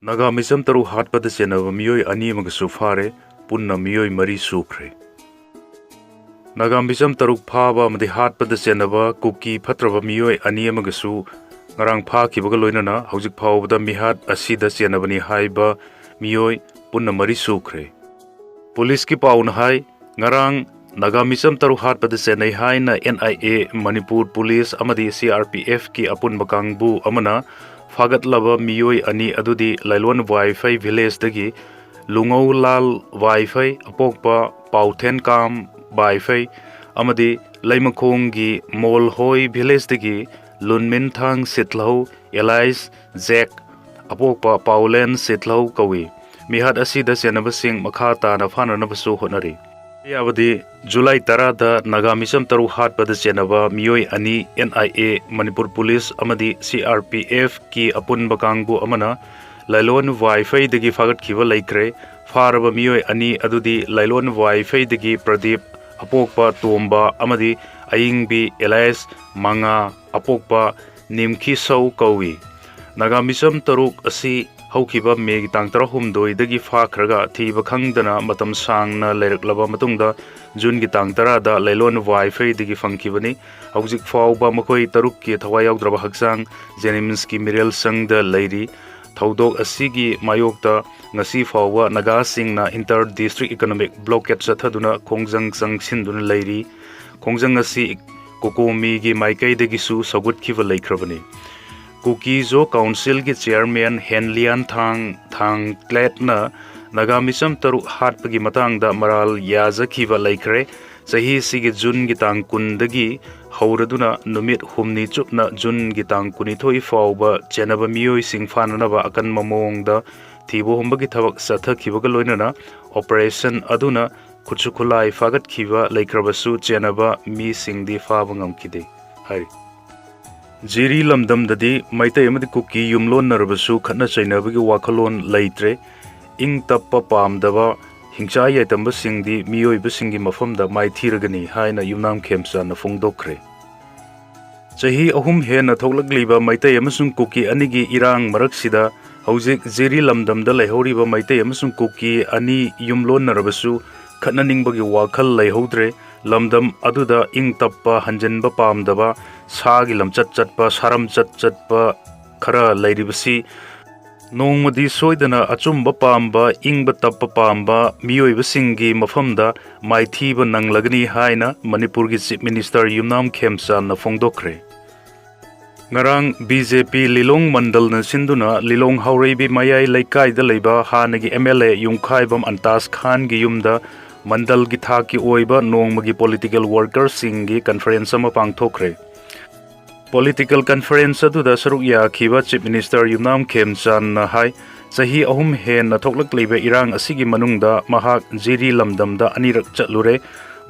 नागा मिसम तरु हाटपद सेनब मियोय अनि अमगसु फारे पुन्ना मियोय मरी सुख्रे नागा मिसम तरु फाबा मदि हाटपद सेनब कुकी फत्रब मियोय अनि अमगसु ngarang pha kibaga loinana hojik phawda mihat asida senabani haiba miyoy punna mari sukhre police ki paun hai ngarang naga misam taru hat pada senai hai na NIA Manipur police amadi CRPF ki apun bakangbu amana fagat laba miyoy ani adudi lailwan wifi village dagi lungau lal wifi apokpa pauthen kam wifi amadi laimakong gi mol hoi village dagi Lunmin thang sitlau Elias Jack apokpa Paulen sitlau kawi mihat asida senabasing makhata na phana na basu honari yabadi July 10 da naga misam taru hat pada senaba miyoy ani NIA Manipur police amadi CRPF ki apun bakangbu amana lailon wifi dagi fagat khiba laikre faraba miyoy ani adudi lailon wifi dagi Pradeep apokpa Tomba amadi Ayingbi Elias Manga apokpa nimki sau kawi naga misam taruk asi haukiba megi tangtara humdoi dagi fakhraga thiba khangdana matam sangna leiraklaba matungda jun gi tangtara da lailon wifi dagi fangkibani haujik fawba makoi taruk ki thawai yaugdraba haksang jenims ki mirel sangda leiri thaudok asigi mayokta ngasi fawwa naga singna inter district economic blockade sathaduna khongjang sangsin leiri khongjang asi Kokomi gi maikai degi su sagut khiva laikhrabani Kuki zo council gi chairman Henlian thang klet na naga misam taru hat pagi matang da maral yaza khiva laikre sahi sigi jun gi tang kun dagi hauraduna numit humni chupna jun gi tang kuni thoi fawba chenaba miyoi singfana ba akan mamong da thibo humba gi thabak satha khiba ga loinana operation aduna Kutsu khulai fagat khiva laikrabasu chenaba mi singdi faba ngamkide hai jiri lamdam dadi maitai amadi kuki yumlon narabasu khatna chainabagi wakhalon laitre ing tappa pamdaba hingcha yaitamba singdi miyoiba singi mafamda mai thiragani haina yumnam khemsa na fungdokre chahi ahum he na thoklagliba maitai amasung kuki anigi irang maraksida hojik jiri lamdamda laihoriba maitai amasung kuki ani yumlon narabasu khana ningbagi wakhal laihodre lamdam aduda ing tappa hanjanba pamdaba sagi lamchat chatpa saram chatpa khara lairibasi nongmadi soidana achumba pamba ingba tappa pamba miyoiba singi mafamda maithiba nanglagani haina Manipur gi chief minister Yumnam Khemsa na fongdokre ngarang BJP Lilong Mandal na sinduna Lilong Haureibi mayai laikai da leiba hanagi MLA Yungkhaibam Antas Khan gi yumda Mandal gi thaki oiba nongmagi political workers singi conference ama pangthokre political conference aduda saruk ya khiba chief minister Yumnam Khemchan na hai chahi ahum he na thoklak leibe irang asigi manungda mahak jiri lamdamda anirak chatlure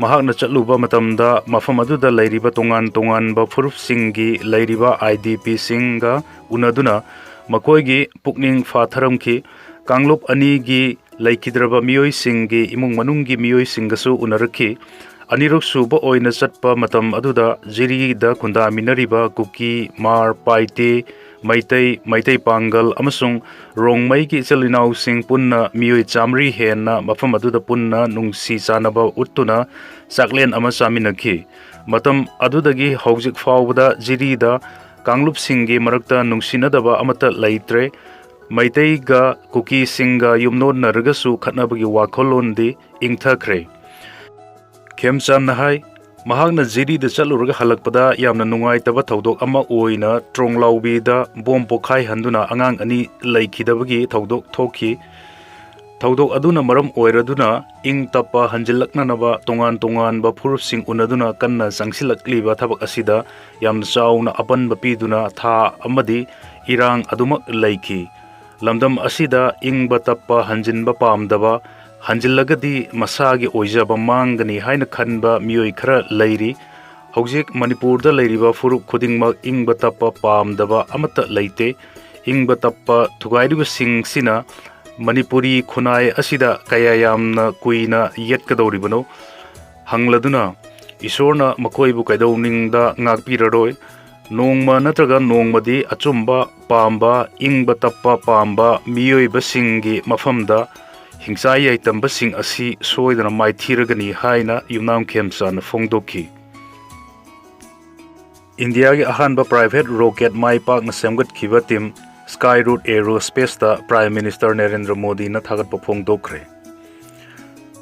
mahak na chatluba matamda mafam aduda leiriba tongan ba furup singi leiriba IDP singa unaduna makoigi pukning fatharamki Kanglup ani gi laikidraba miyoi singi imung manunggi miyoi singasu unarakhi aniruk suba oina chatpa matam aduda jiri da khunda minariba kuki mar paite maitai pangal amasung rongmai gi chalinau sing punna miyoi chamri henna mafam aduda punna nungsi chanaba uttuna saklen ama chaminakhi matam adudagi hojik fawda jiri da Kanglup singi marakta nungsinadaba amata laitre Maitai ga kuki singa yumnon naragasu khatnabagi wakholon di ingthakre Khemchan nahai mahakna jiri da chaluraga halakpada yamna nungai taba thaudok ama oina tronglaubi da bom pokhai handuna angang ani laikhidabagi thaudok thokhi thaudok aduna maram oiraduna ing tappa hanjilakna naba tongan ba phurusing unaduna kanna sangsilakliba thabak asida yamna chauna apan bapiduna tha amadi irang adumak laiki lamdam asida ingba tappa hanjinba pamdaba hanjillagadi masagi oijaba mangani haina khanba miyoi khara leiri hojik Manipur da leiriba furup khudingmak ingba tappa pamdaba amata leite ingba tappa thugairiba singsina Manipuri khunai asida kaya yamna kuina yetkadoribano hangladuna isorna makoibu kaidoningda ngakpiraroi nongma natraga nongmadi achumba pamba ingba tappa pamba miyoibasinggi mafamda hingsa yaitambasing asi soidana maithiragani haina yumnam khemsan phongdoki India ki ahanba private rocket mai pak na semgat khiba team Skyroot Aerospace ta Prime Minister Narendra Modi na thagat pa phongdokre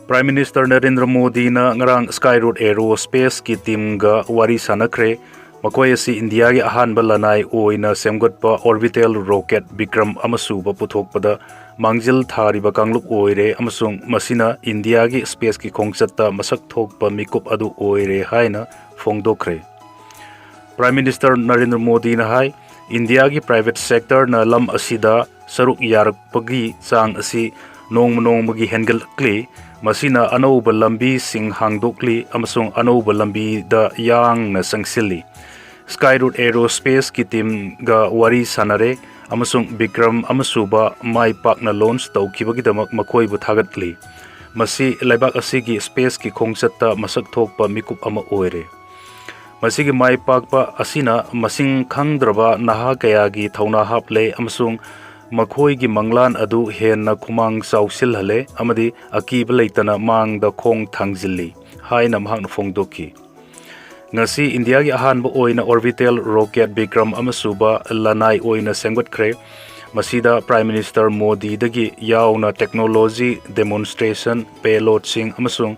Prime Minister Narendra Modi na ngarang Skyroot Aerospace ki team ga wari sanakre makoi asi India ki ahanba lanai oina semgat pa orbital rocket Vikram amasuba puthokpada mangjil thariba kangluk oire amasung masina India ki space ki khongchatta masak thokpa mikup adu oire haina phongdokre Prime Minister Narendra Modi na hai India ki private sector na lam asida saruk yarakpagi chang asi nongmagi hengalkli masina anouba lambi sing hangdokli amasung anouba lambi da yang na sangsilli Skyroot Aerospace ki team ga wari sanare amasung Vikram amasuba mai pak na launch tawkibagi damak makoi bu thagatli masi laibak asigi space ki khongchatta masak thokpa mikup ama oire masigi mai pakpa asina masing khangdraba naha kayagi thauna haple amasung makhoi gi manglan adu henna khumang chausil hale amadi akiba leitana mang da khong thangjilli haina mahang phongdoki ngasi India gi ahanba oina orbital rocket Vikram amasuba lanai oina sengwatkhre masida Prime Minister Modi dagi yauna technology demonstration payload sing amasung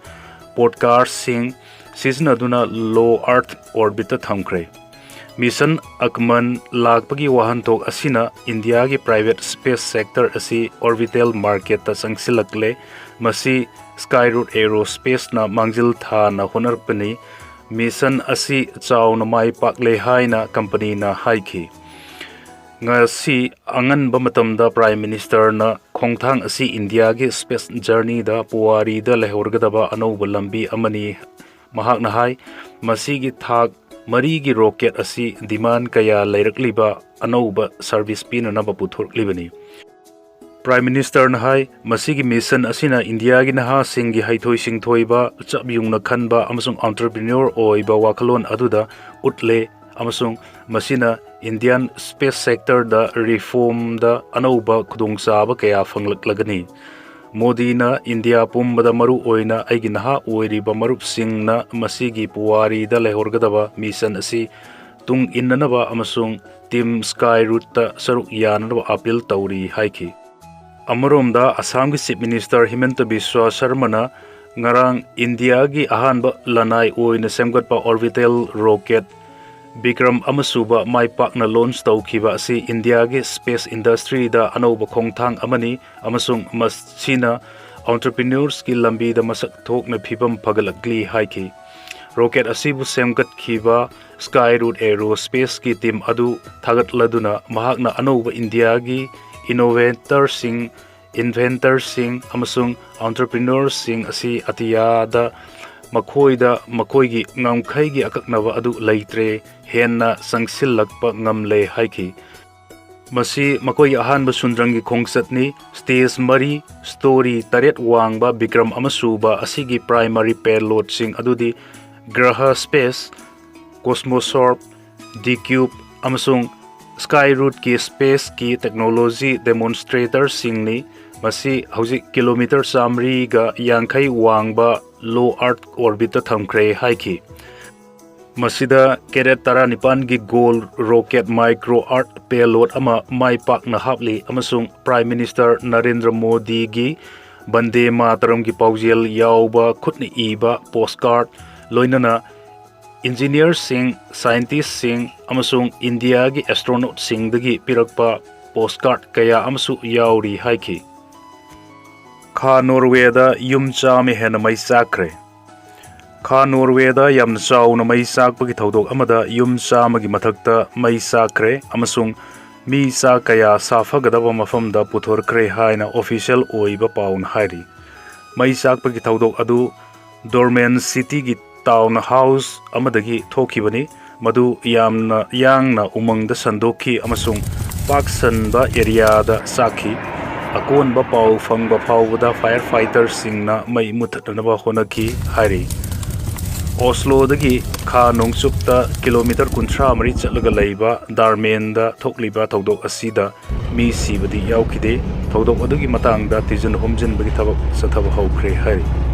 podcast sing Siznaduna low earth orbit thamkre mission akman lakpagi wahantok asina India gi private space sector asi orbital market ta sangsilakle masi Skyroot Aerospace na mangjil tha na honarpani mission asi chauna mai pakle haina company na haiki ngasi angan bamatamda Prime Minister na khongthang asi India gi space journey da puari da lehorgadaba anouba lambi amani mahak na hai masigi thak marigi rocket asi demand kaya lairakliba anouba service pin na baputhorklibani Prime Minister na hai masigi mission asina India gi naha singi haithoi singthoiba chabyung na khanba amasung entrepreneur oiba wakalon aduda utle amasung masina Indian space sector da reform da anouba khudongchaba kaya phanglaklagani Modi na India pumbada maru oina aigi naha oiriba marup sing na masigi puwari da lehorgadaba mission asi tung innanaba amasung team Skyroot ta saruk yanaba appeal tauri haiki Amoromda Assam gi Chief Minister Himanta Biswa Sharma na ngarang India gi ahanba lanai oina semgatpa orbital rocket Vikram amasuba mai pakna launch tawkhiba asi India gi space industry da anouba khongthang amani amasung masina entrepreneurs ki lambi da masak thokna phibam phagalakli haiki rocket asibu semgat khiba Skyroot Aerospace ki team adu thagatladuna mahakna anouba India gi innovator sing amasung entrepreneurs sing asi atiya da makoigi ngamkhaigi akaknaba adu leitre henna sangsilakpa ngamle haiki masi makoi ahanba sundrangi khongsatni stage mari story taret wangba Vikram amasuba asigi primary payload sing adudi graha space cosmosorb D-Cube amasung Skyroot ki space ki technology demonstrator singni masi hauji kilometer samri ga yangkhai wangba low earth orbit thamkre haiki masida cadet tara nipan gi gold rocket micro earth payload ama mai pak na hapli amasung Prime Minister Narendra Modi gi Bande Mataram gi paujel yauba khutni iba postcard loinana engineers sing scientists sing amasung India gi astronaut sing dagi pirakpa postcard kaya amsu yauri haiki Kha Norway da yumcha me hena mai sakre Kha Norway da yamna chauna mai sakpagi thodok amada yumcha magi mathakta mai sakre amasung mi sa kaya safagadaba mafamda puthorkre haina official oiba paun hairi mai sakpagi thodok adu Dorman City gi town house amadagi thokibani madu yamna yangna umangda sandoki amasung paksanba area da sakhi akon ba pau fangba phawda firefighters singna mai muthatnaba honaki hari ओस्लोदगी खा नोंगचुपता kilometre 30 चलगा लैबा दारमेनदा थोकलिबा थौदोक असिदा मी सिबदी याउखिदे थौदोक अदुगी मतांगदा तिजन होमजिनबगी थबक सथब हौख्रे हारि